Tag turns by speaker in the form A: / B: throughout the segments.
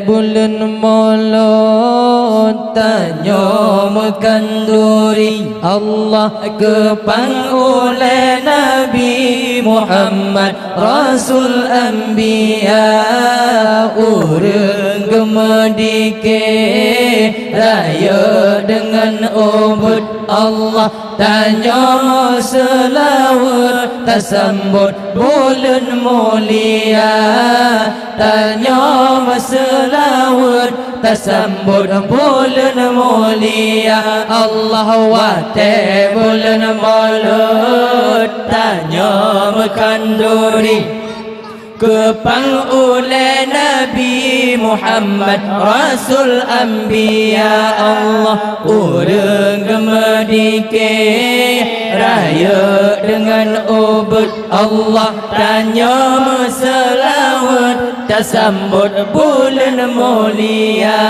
A: bulan Maulud tanya makan duri Allah kepang oleh Nabi Muhammad Rasul Anbiya urang gemedike raya dengan ubud Allah tanya selawat tersambut bulan mulia tanya selawat tersambut bulan mulia Allah wate bulan maulud tanya makan duri kepang oleh Nabi Muhammad Rasul Anbiya Allah urang gemedike raya dengan ubud Allah tanya selawat tersambut bulan mulia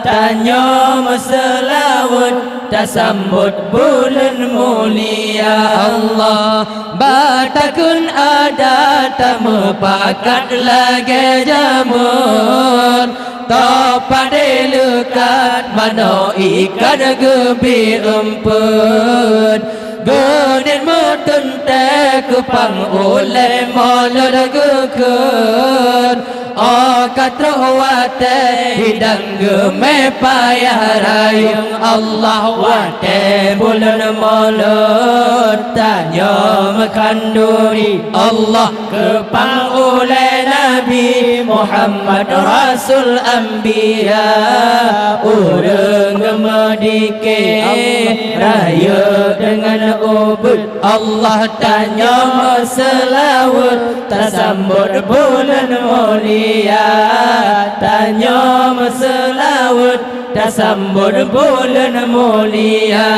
A: tanya selawat tersambut bulan mulia Allah batakun ada tamu pakat lagi jamur topade lekat mana ikan gebi emput Gonin mutun te kepang oleh maulud gekun katrawate hidang geme payah rayung Allah wate bulan maulud tanya makan duri Allah kepang oleh Nabi Muhammad Rasul Anbiya urang gemedike raya dengan ubud Allah tanya selawat tersambut bulan mulia tanya selawat tersambut bulan mulia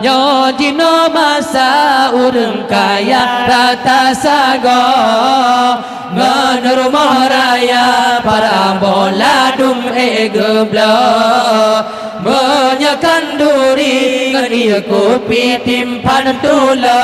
A: nyo dino masa urang kaya rata sago ngan rumah raya para bola dum gebla menyakan duri ngan ia kopi timpan tula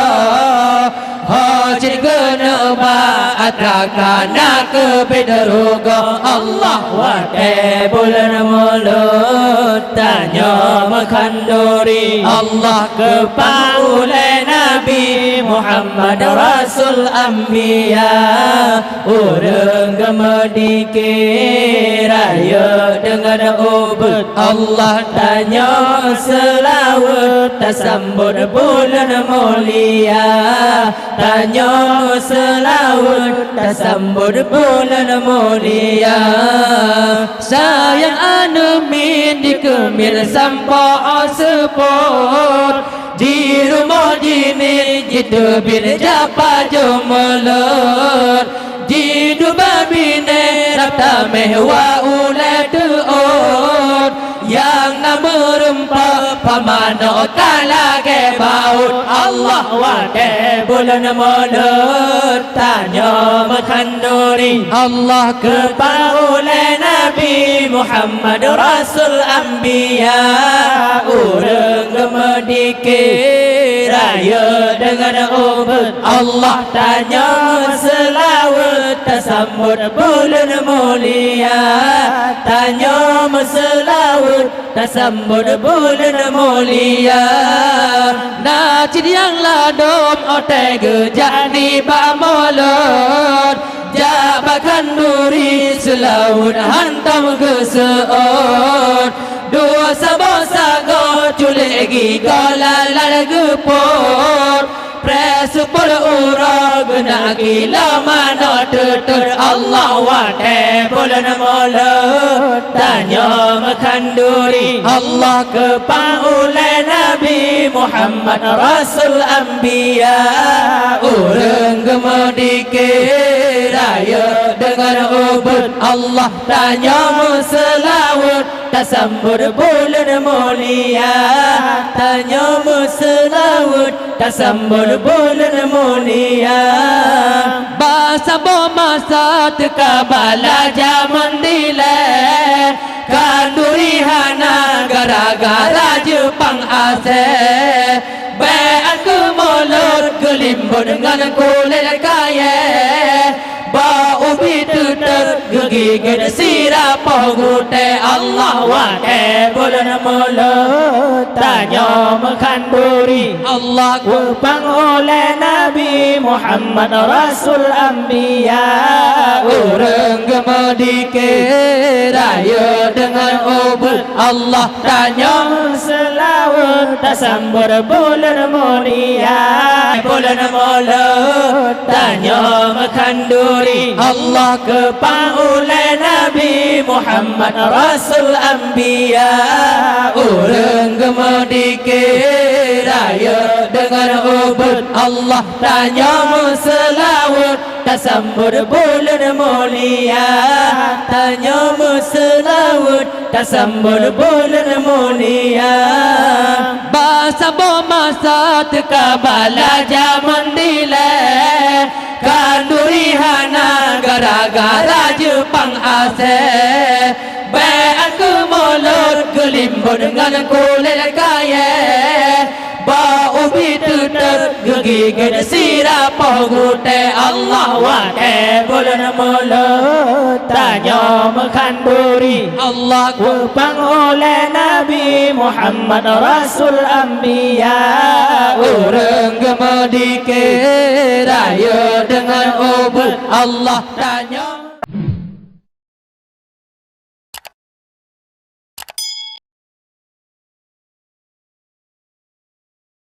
A: hajir geneba atakana ke bedroga Allah wate bulan mulut tanya makan duri Allah kepang oleh Nabi Muhammad Rasul Anbiya urang gemedike raya dengan ubud Allah tanya selawat tersambut bulan mulia tanya selawat tersambut bulan mulia sayang anumin di kemir sampai sepot di rumah dini jitu bir japa jomelot di dua bine rapta mehwa ulet tuot yang nama rempah pamano talage baut Allah wate bulan mulut tanya makan duri Allah kepang oleh Nabi Muhammad Rasul Anbiya urang gemedike raya dengan ubud Allah tanya selawat tersambut bulan mulia tanya selawat tersambut bulan mulia najid yang ladom ote gejak di bamolot jabakan duri selawat hantam ke seot dua sabosa go culegi kola largepor presupur urag nak gila mana tutur Allah wate bulan mulut tanya makan duri Allah kepang oleh Nabi Muhammad Rasul Anbiya urang gemedike raya dengan ubud Allah tanya selawat tersambut bulan mulia tanya selawat tersambut bulan mulia bahasa masa tekabala zaman dile kanduri hana gara-gara Jepang ase beat ke mulut kelimbut dengan kulit kaya bau begitu tergigit sirapah gute Allah wakai bulan mulut
B: tanya makan duri
A: Allah
B: Kupang oleh Nabi Muhammad Rasul Anbiya
A: orang gemedike raya dengan ubud Allah tanya
B: selawat tasambur bulan mulia
A: bulan mulut
B: tanya makan duri
A: Allah
B: Kupang oleh Nabi Muhammad Rasul Anbiya
A: orang gemedike raya dengan ubud Allah tanya selawat tasambur bulan mulia tanya selawat tasambur bulan mulia bahasa masa tekabala zaman dile kanduri hana gara-gara Jepang ase aku mulut gelimbut dengan kulit kaya bau bitu tergigit sirapah gute Allah wakai bulan mulut
B: tanya makan duri
A: Allah
B: Kupang oleh Nabi Muhammad Rasul Anbiya
A: orang gemedike raya dengan ubud Allah tanya